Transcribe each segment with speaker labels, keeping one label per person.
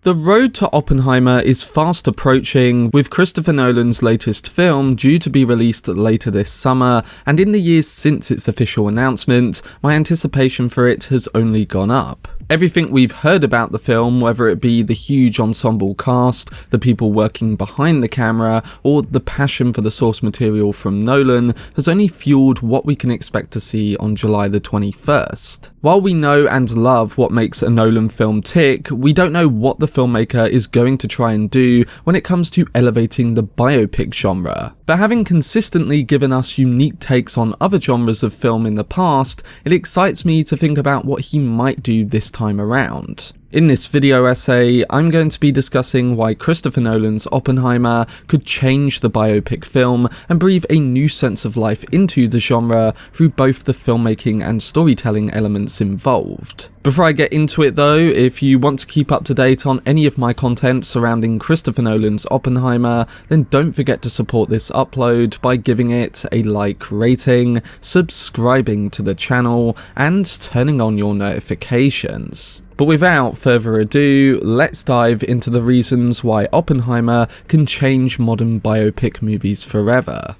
Speaker 1: The road to Oppenheimer is fast approaching, with Christopher Nolan's latest film due to be released later this summer, and in the years since its official announcement, my anticipation for it has only gone up. Everything we've heard about the film, whether it be the huge ensemble cast, the people working behind the camera, or the passion for the source material from Nolan, has only fueled what we can expect to see on July the 21st. While we know and love what makes a Nolan film tick, we don't know what the filmmaker is going to try and do when it comes to elevating the biopic genre. But having consistently given us unique takes on other genres of film in the past, it excites me to think about what he might do this time around. In this video essay, I'm going to be discussing why Christopher Nolan's Oppenheimer could change the biopic film and breathe a new sense of life into the genre through both the filmmaking and storytelling elements involved. Before I get into it though, if you want to keep up to date on any of my content surrounding Christopher Nolan's Oppenheimer, then don't forget to support this upload by giving it a like rating, subscribing to the channel, and turning on your notifications. But without further ado, let's dive into the reasons why Oppenheimer can change modern biopic movies forever.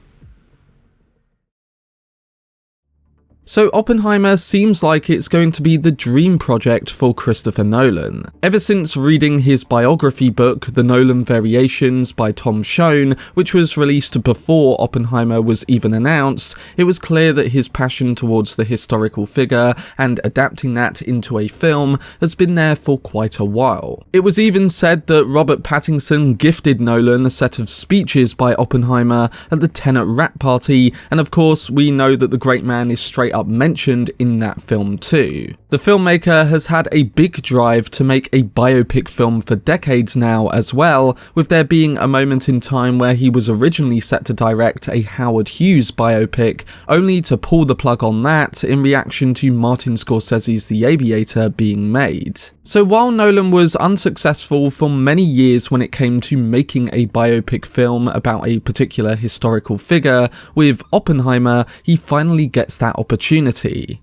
Speaker 1: So Oppenheimer seems like it's going to be the dream project for Christopher Nolan. Ever since reading his biography book, The Nolan Variations by Tom Schoen, which was released before Oppenheimer was even announced, it was clear that his passion towards the historical figure and adapting that into a film has been there for quite a while. It was even said that Robert Pattinson gifted Nolan a set of speeches by Oppenheimer at the Tenet wrap party, and of course we know that the great man is straight up mentioned in that film too. The filmmaker has had a big drive to make a biopic film for decades now as well, with there being a moment in time where he was originally set to direct a Howard Hughes biopic, only to pull the plug on that in reaction to Martin Scorsese's The Aviator being made. So while Nolan was unsuccessful for many years when it came to making a biopic film about a particular historical figure, with Oppenheimer he finally gets that opportunity.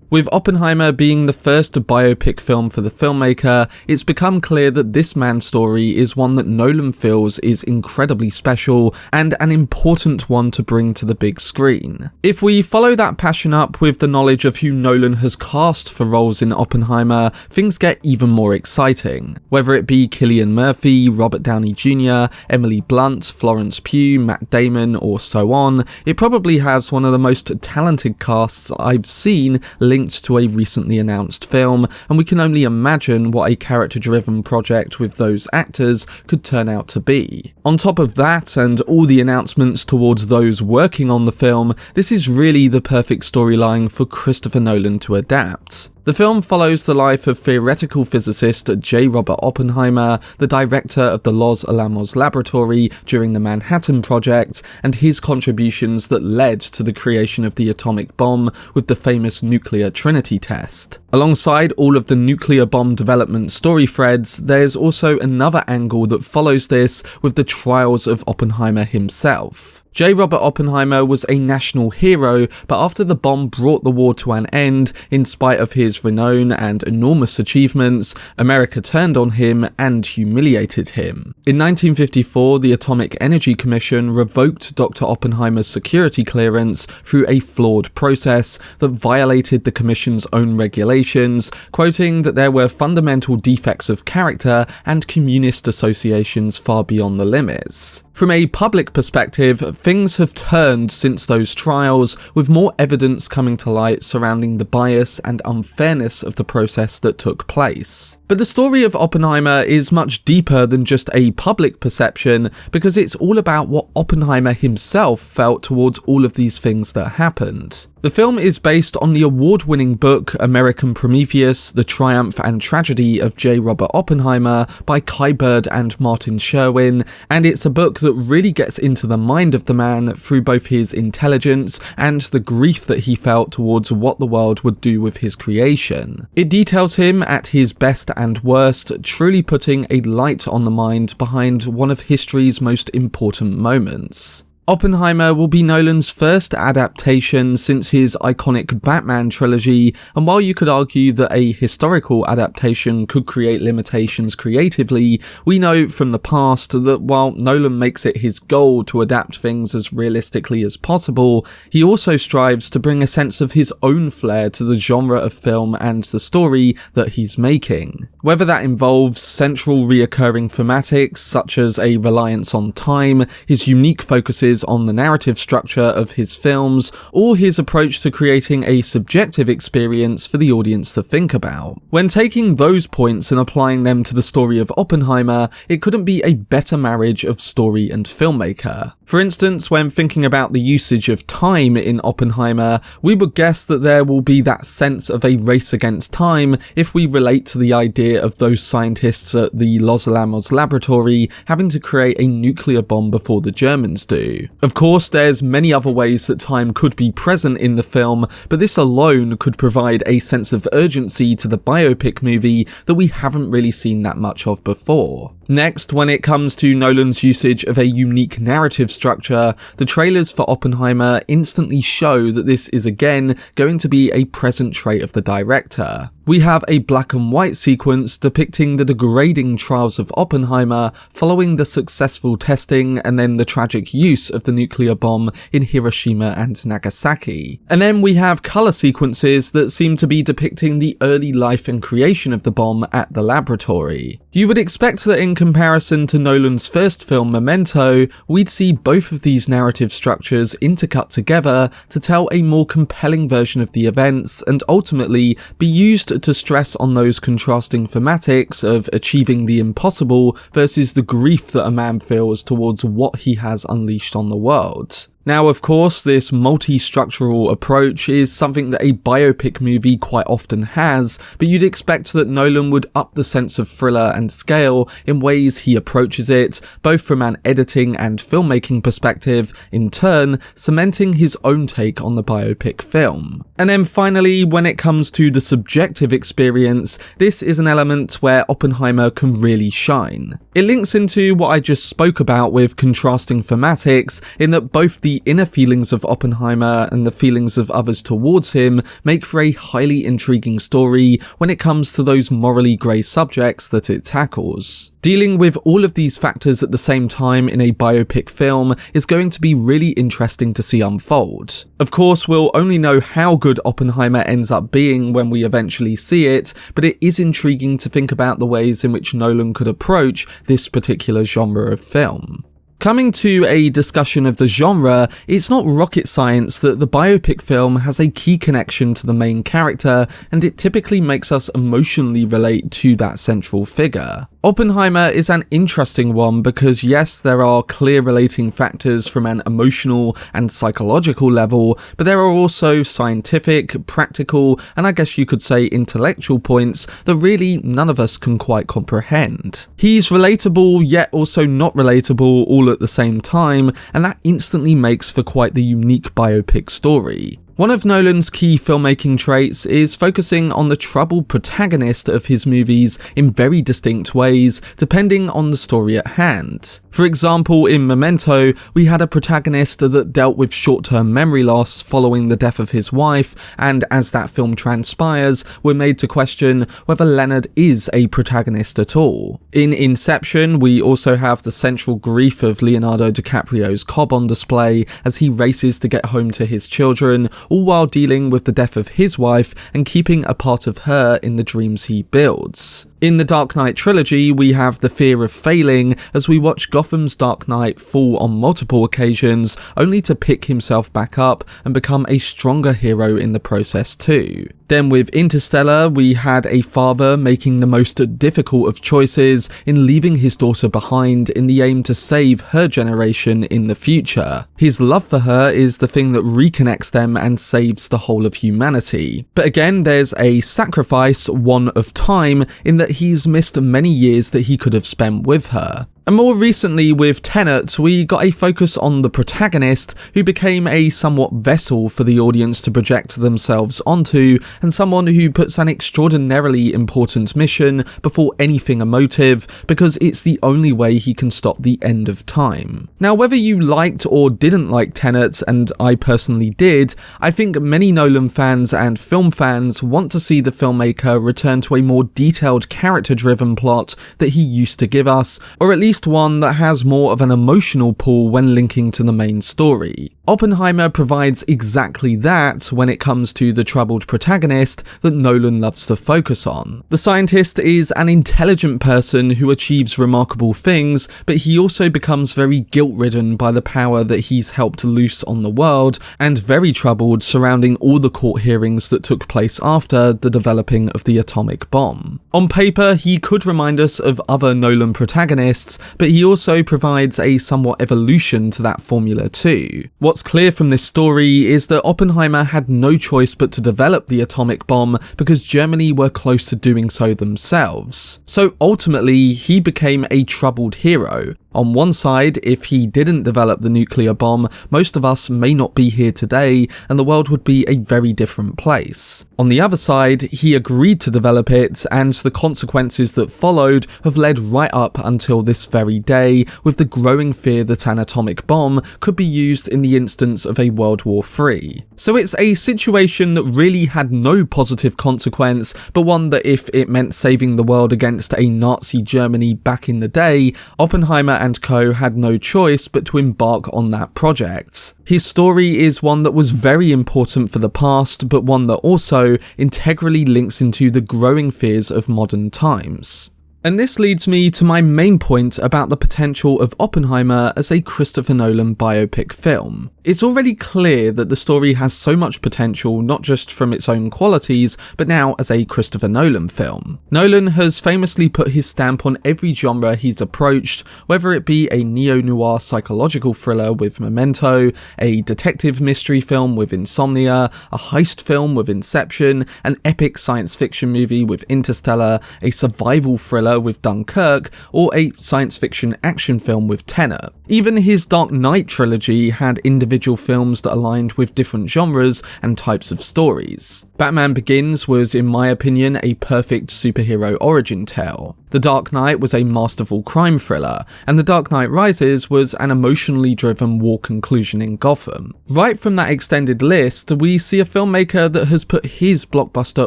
Speaker 1: With Oppenheimer being the first biopic film for the filmmaker, it's become clear that this man's story is one that Nolan feels is incredibly special and an important one to bring to the big screen. If we follow that passion up with the knowledge of who Nolan has cast for roles in Oppenheimer, things get even more exciting. Whether it be Cillian Murphy, Robert Downey Jr., Emily Blunt, Florence Pugh, Matt Damon, or so on, it probably has one of the most talented casts I've seen linked to a recently announced film, and we can only imagine what a character-driven project with those actors could turn out to be. On top of that, and all the announcements towards those working on the film, this is really the perfect storyline for Christopher Nolan to adapt. The film follows the life of theoretical physicist J. Robert Oppenheimer, the director of the Los Alamos Laboratory during the Manhattan Project, and his contributions that led to the creation of the atomic bomb with the famous nuclear trinity test. Alongside all of the nuclear bomb development story threads, there's also another angle that follows this with the trials of Oppenheimer himself. J. Robert Oppenheimer was a national hero, but after the bomb brought the war to an end, in spite of his renown and enormous achievements, America turned on him and humiliated him. In 1954, the Atomic Energy Commission revoked Dr. Oppenheimer's security clearance through a flawed process that violated the Commission's own regulations, quoting that there were fundamental defects of character and communist associations far beyond the limits. From a public perspective, things have turned since those trials, with more evidence coming to light surrounding the bias and unfairness of the process that took place. But the story of Oppenheimer is much deeper than just a public perception, because it's all about what Oppenheimer himself felt towards all of these things that happened. The film is based on the award-winning book American Prometheus, The Triumph and Tragedy of J. Robert Oppenheimer by Kai Bird and Martin Sherwin, and it's a book that really gets into the mind of the man through both his intelligence and the grief that he felt towards what the world would do with his creation. It details him at his best and worst, truly putting a light on the mind behind one of history's most important moments. Oppenheimer will be Nolan's first adaptation since his iconic Batman trilogy, and while you could argue that a historical adaptation could create limitations creatively, we know from the past that while Nolan makes it his goal to adapt things as realistically as possible, he also strives to bring a sense of his own flair to the genre of film and the story that he's making. Whether that involves central reoccurring thematics such as a reliance on time, his unique focuses on the narrative structure of his films, or his approach to creating a subjective experience for the audience to think about. When taking those points and applying them to the story of Oppenheimer, it couldn't be a better marriage of story and filmmaker. For instance, when thinking about the usage of time in Oppenheimer, we would guess that there will be that sense of a race against time if we relate to the idea of those scientists at the Los Alamos laboratory having to create a nuclear bomb before the Germans do. Of course, there's many other ways that time could be present in the film, but this alone could provide a sense of urgency to the biopic movie that we haven't really seen that much of before. Next, when it comes to Nolan's usage of a unique narrative structure, the trailers for Oppenheimer instantly show that this is again going to be a present trait of the director. We have a black and white sequence depicting the degrading trials of Oppenheimer following the successful testing and then the tragic use of the nuclear bomb in Hiroshima and Nagasaki. And then we have colour sequences that seem to be depicting the early life and creation of the bomb at the laboratory. You would expect that in comparison to Nolan's first film Memento, we'd see both of these narrative structures intercut together to tell a more compelling version of the events and ultimately be used to stress on those contrasting thematics of achieving the impossible versus the grief that a man feels towards what he has unleashed on the world. Now, of course, this multi-structural approach is something that a biopic movie quite often has, but you'd expect that Nolan would up the sense of thriller and scale in ways he approaches it, both from an editing and filmmaking perspective, in turn cementing his own take on the biopic film. And then finally, when it comes to the subjective experience, this is an element where Oppenheimer can really shine. It links into what I just spoke about with contrasting thematics, in that both the inner feelings of Oppenheimer and the feelings of others towards him make for a highly intriguing story when it comes to those morally grey subjects that it tackles. Dealing with all of these factors at the same time in a biopic film is going to be really interesting to see unfold. Of course, we'll only know how good Oppenheimer ends up being when we eventually see it, but it is intriguing to think about the ways in which Nolan could approach this particular genre of film. Coming to a discussion of the genre, it's not rocket science that the biopic film has a key connection to the main character, and it typically makes us emotionally relate to that central figure. Oppenheimer is an interesting one because yes, there are clear relating factors from an emotional and psychological level, but there are also scientific, practical, and I guess you could say intellectual points that really none of us can quite comprehend. He's relatable yet also not relatable all at the same time, and that instantly makes for quite the unique biopic story. One of Nolan's key filmmaking traits is focusing on the troubled protagonist of his movies in very distinct ways, depending on the story at hand. For example, in Memento, we had a protagonist that dealt with short-term memory loss following the death of his wife, and as that film transpires, we're made to question whether Leonard is a protagonist at all. In Inception, we also have the central grief of Leonardo DiCaprio's Cobb on display as he races to get home to his children, all while dealing with the death of his wife and keeping a part of her in the dreams he builds. In the Dark Knight trilogy, we have the fear of failing as we watch Gotham's Dark Knight fall on multiple occasions, only to pick himself back up and become a stronger hero in the process too. Then with Interstellar, we had a father making the most difficult of choices in leaving his daughter behind in the aim to save her generation in the future. His love for her is the thing that reconnects them and saves the whole of humanity. But again, there's a sacrifice, one of time, in that he's missed many years that he could have spent with her. And more recently with Tenet, we got a focus on the protagonist, who became a somewhat vessel for the audience to project themselves onto, and someone who puts an extraordinarily important mission before anything emotive, because it's the only way he can stop the end of time. Now, whether you liked or didn't like Tenet, and I personally did, I think many Nolan fans and film fans want to see the filmmaker return to a more detailed character-driven plot that he used to give us, or at least one that has more of an emotional pull when linking to the main story. Oppenheimer provides exactly that when it comes to the troubled protagonist that Nolan loves to focus on. The scientist is an intelligent person who achieves remarkable things, but he also becomes very guilt-ridden by the power that he's helped loose on the world, and very troubled surrounding all the court hearings that took place after the developing of the atomic bomb. On paper, he could remind us of other Nolan protagonists, but he also provides a somewhat evolution to that formula too. What's clear from this story is that Oppenheimer had no choice but to develop the atomic bomb because Germany were close to doing so themselves. So ultimately, he became a troubled hero. On one side, if he didn't develop the nuclear bomb, most of us may not be here today, and the world would be a very different place. On the other side, he agreed to develop it, and the consequences that followed have led right up until this very day, with the growing fear that an atomic bomb could be used in the instance of a World War III. So it's a situation that really had no positive consequence, but one that if it meant saving the world against a Nazi Germany back in the day, Oppenheimer and co had no choice but to embark on that project. His story is one that was very important for the past, but one that also integrally links into the growing fears of modern times. And this leads me to my main point about the potential of Oppenheimer as a Christopher Nolan biopic film. It's already clear that the story has so much potential, not just from its own qualities, but now as a Christopher Nolan film. Nolan has famously put his stamp on every genre he's approached, whether it be a neo-noir psychological thriller with Memento, a detective mystery film with Insomnia, a heist film with Inception, an epic science fiction movie with Interstellar, a survival thriller with Dunkirk, or a science fiction action film with Tenet. Even his Dark Knight trilogy had individual films that aligned with different genres and types of stories. Batman Begins was, in my opinion, a perfect superhero origin tale. The Dark Knight was a masterful crime thriller, and The Dark Knight Rises was an emotionally driven war conclusion in Gotham. Right from that extended list, we see a filmmaker that has put his blockbuster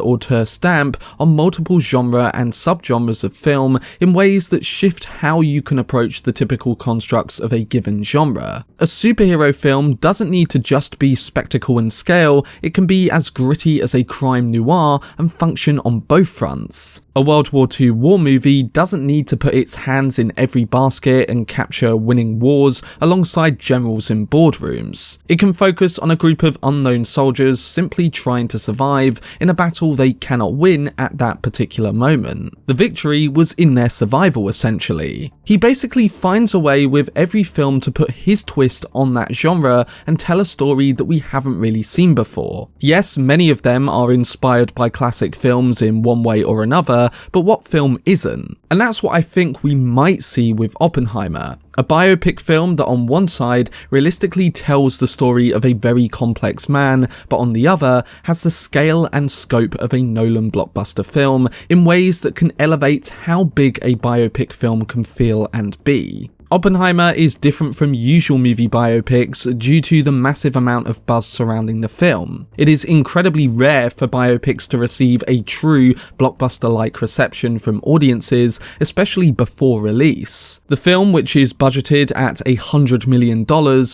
Speaker 1: auteur stamp on multiple genre and subgenres of film in ways that shift how you can approach the typical constructs of a given genre. A superhero film doesn't need to just be spectacle and scale, it can be as gritty as a crime noir and function on both fronts. A World War II war movie doesn't need to put its hands in every basket and capture winning wars alongside generals in boardrooms. It can focus on a group of unknown soldiers simply trying to survive in a battle they cannot win at that particular moment. The victory was in their survival, essentially. He basically finds a way with every film to put his twist on that genre and tell a story that we haven't really seen before. Yes, many of them are inspired by classic films in one way or another, but what film isn't? And that's what I think we might see with Oppenheimer. A biopic film that on one side realistically tells the story of a very complex man, but on the other has the scale and scope of a Nolan blockbuster film in ways that can elevate how big a biopic film can feel and be. Oppenheimer is different from usual movie biopics due to the massive amount of buzz surrounding the film. It is incredibly rare for biopics to receive a true blockbuster-like reception from audiences, especially before release. The film, which is budgeted at $100 million,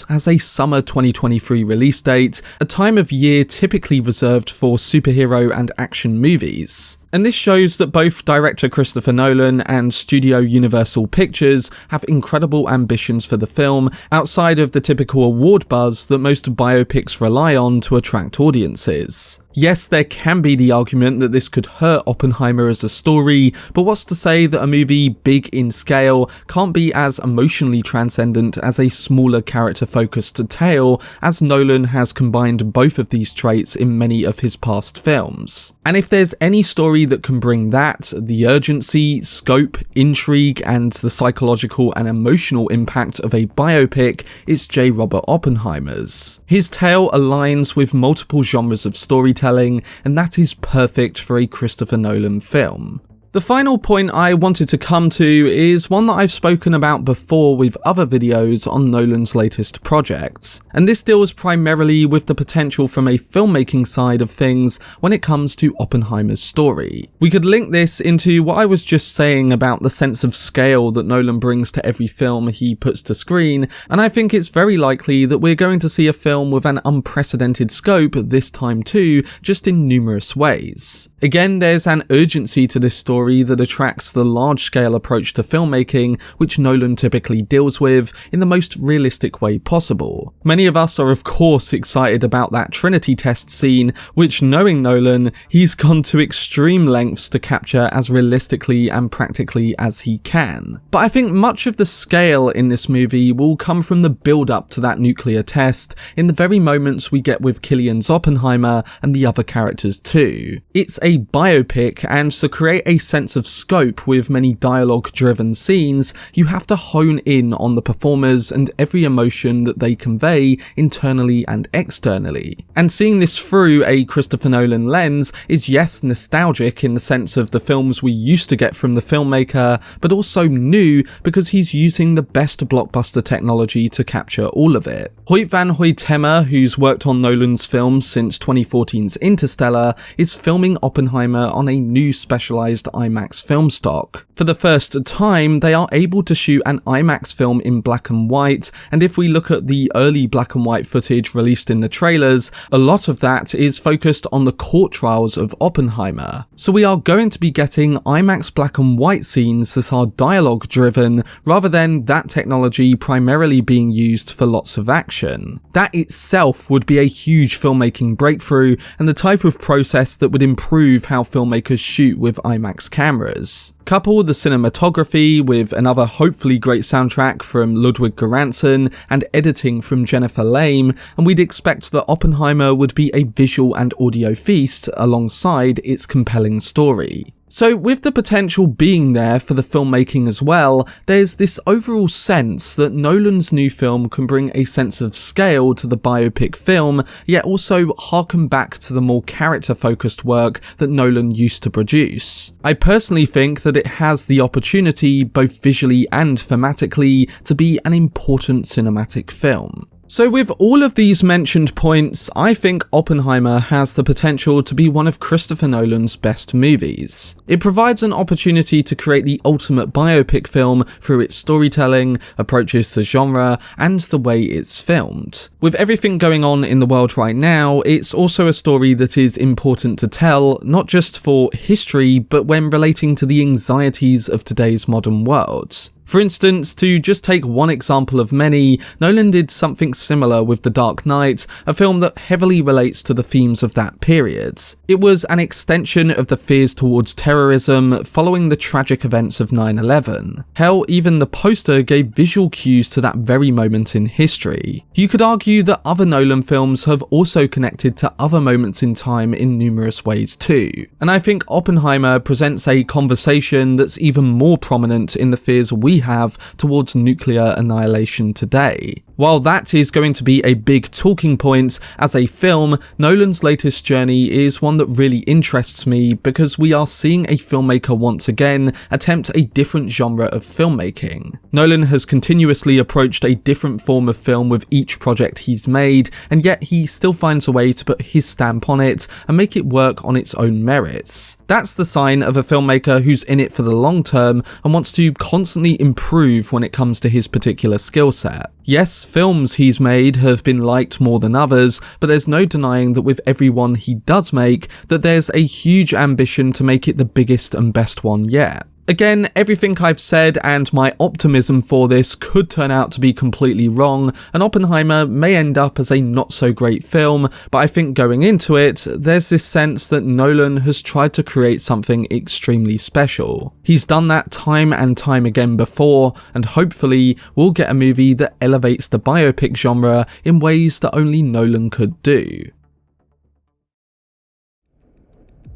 Speaker 1: has a summer 2023 release date, a time of year typically reserved for superhero and action movies. And this shows that both director Christopher Nolan and studio Universal Pictures have incredible ambitions for the film outside of the typical award buzz that most biopics rely on to attract audiences. Yes, there can be the argument that this could hurt Oppenheimer as a story, but what's to say that a movie big in scale can't be as emotionally transcendent as a smaller character-focused tale, as Nolan has combined both of these traits in many of his past films. And if there's any story that can bring that, the urgency, scope, intrigue, and the psychological and emotional impact of a biopic, is J. Robert Oppenheimer's. His tale aligns with multiple genres of storytelling, and that is perfect for a Christopher Nolan film. The final point I wanted to come to is one that I've spoken about before with other videos on Nolan's latest projects, and this deals primarily with the potential from a filmmaking side of things when it comes to Oppenheimer's story. We could link this into what I was just saying about the sense of scale that Nolan brings to every film he puts to screen, and I think it's very likely that we're going to see a film with an unprecedented scope this time too, just in numerous ways. Again, there's an urgency to this story that attracts the large-scale approach to filmmaking which Nolan typically deals with in the most realistic way possible. Many of us are of course excited about that Trinity test scene, which, knowing Nolan, he's gone to extreme lengths to capture as realistically and practically as he can. But I think much of the scale in this movie will come from the build-up to that nuclear test in the very moments we get with Cillian's Oppenheimer and the other characters too. It's a biopic, and to create a sense of scope with many dialogue-driven scenes, you have to hone in on the performers and every emotion that they convey internally and externally. And seeing this through a Christopher Nolan lens is, yes, nostalgic in the sense of the films we used to get from the filmmaker, but also new because he's using the best blockbuster technology to capture all of it. Hoyt van Hoytema, who's worked on Nolan's films since 2014's Interstellar, is filming Oppenheimer on a new specialized IMAX film stock. For the first time, they are able to shoot an IMAX film in black and white, and if we look at the early black and white footage released in the trailers, a lot of that is focused on the court trials of Oppenheimer. So we are going to be getting IMAX black and white scenes that are dialogue driven, rather than that technology primarily being used for lots of action. That itself would be a huge filmmaking breakthrough, and the type of process that would improve how filmmakers shoot with IMAX cameras. Couple the cinematography with another hopefully great soundtrack from Ludwig Göransson and editing from Jennifer Lame, and we'd expect that Oppenheimer would be a visual and audio feast alongside its compelling story. So with the potential being there for the filmmaking as well, there's this overall sense that Nolan's new film can bring a sense of scale to the biopic film, yet also harken back to the more character-focused work that Nolan used to produce. I personally think that it has the opportunity, both visually and thematically, to be an important cinematic film. So with all of these mentioned points, I think Oppenheimer has the potential to be one of Christopher Nolan's best movies. It provides an opportunity to create the ultimate biopic film through its storytelling, approaches to genre, and the way it's filmed. With everything going on in the world right now, it's also a story that is important to tell, not just for history, but when relating to the anxieties of today's modern world. For instance, to just take one example of many, Nolan did something similar with The Dark Knight, a film that heavily relates to the themes of that period. It was an extension of the fears towards terrorism following the tragic events of 9/11. Hell, even the poster gave visual cues to that very moment in history. You could argue that other Nolan films have also connected to other moments in time in numerous ways too, and I think Oppenheimer presents a conversation that's even more prominent in the fears we have towards nuclear annihilation today. While that is going to be a big talking point as a film, Nolan's latest journey is one that really interests me because we are seeing a filmmaker once again attempt a different genre of filmmaking. Nolan has continuously approached a different form of film with each project he's made, and yet he still finds a way to put his stamp on it and make it work on its own merits. That's the sign of a filmmaker who's in it for the long term and wants to constantly improve when it comes to his particular skill set. Yes, films he's made have been liked more than others, but there's no denying that with every one he does make, that there's a huge ambition to make it the biggest and best one yet. Again, everything I've said and my optimism for this could turn out to be completely wrong, and Oppenheimer may end up as a not so great film, but I think going into it, there's this sense that Nolan has tried to create something extremely special. He's done that time and time again before, and hopefully we'll get a movie that elevates the biopic genre in ways that only Nolan could do.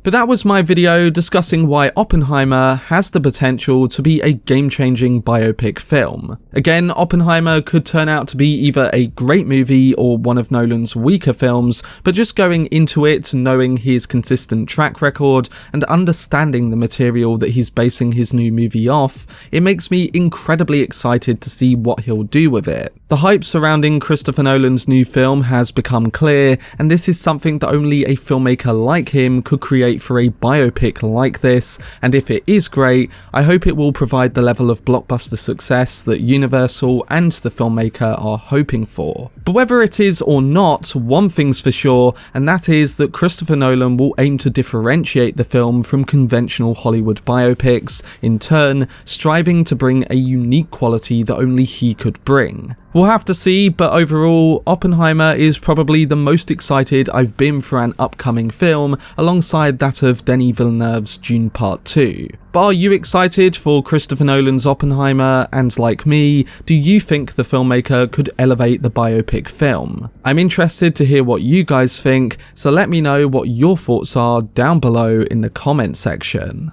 Speaker 1: But that was my video discussing why Oppenheimer has the potential to be a game-changing biopic film. Again, Oppenheimer could turn out to be either a great movie or one of Nolan's weaker films, but just going into it knowing his consistent track record and understanding the material that he's basing his new movie off, it makes me incredibly excited to see what he'll do with it. The hype surrounding Christopher Nolan's new film has become clear, and this is something that only a filmmaker like him could create for a biopic like this, and if it is great, I hope it will provide the level of blockbuster success that Universal and the filmmaker are hoping for. But whether it is or not, one thing's for sure, and that is that Christopher Nolan will aim to differentiate the film from conventional Hollywood biopics, in turn striving to bring a unique quality that only he could bring. We'll have to see, but overall, Oppenheimer is probably the most excited I've been for an upcoming film, alongside that of Denis Villeneuve's Dune Part 2. But are you excited for Christopher Nolan's Oppenheimer, and like me, do you think the filmmaker could elevate the biopic film? I'm interested to hear what you guys think, so let me know what your thoughts are down below in the comment section.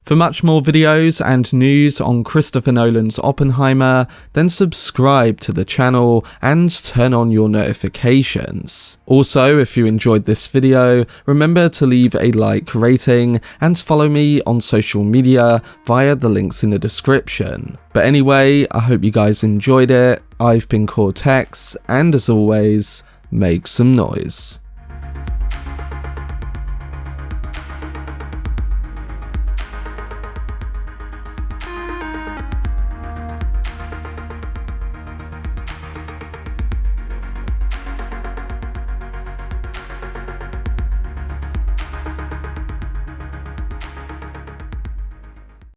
Speaker 1: For much more videos and news on Christopher Nolan's Oppenheimer, then subscribe to the channel and turn on your notifications. Also, if you enjoyed this video, remember to leave a like, rating, and follow me on social media via the links in the description. But anyway, I hope you guys enjoyed it. I've been Cortex, and as always, make some noise.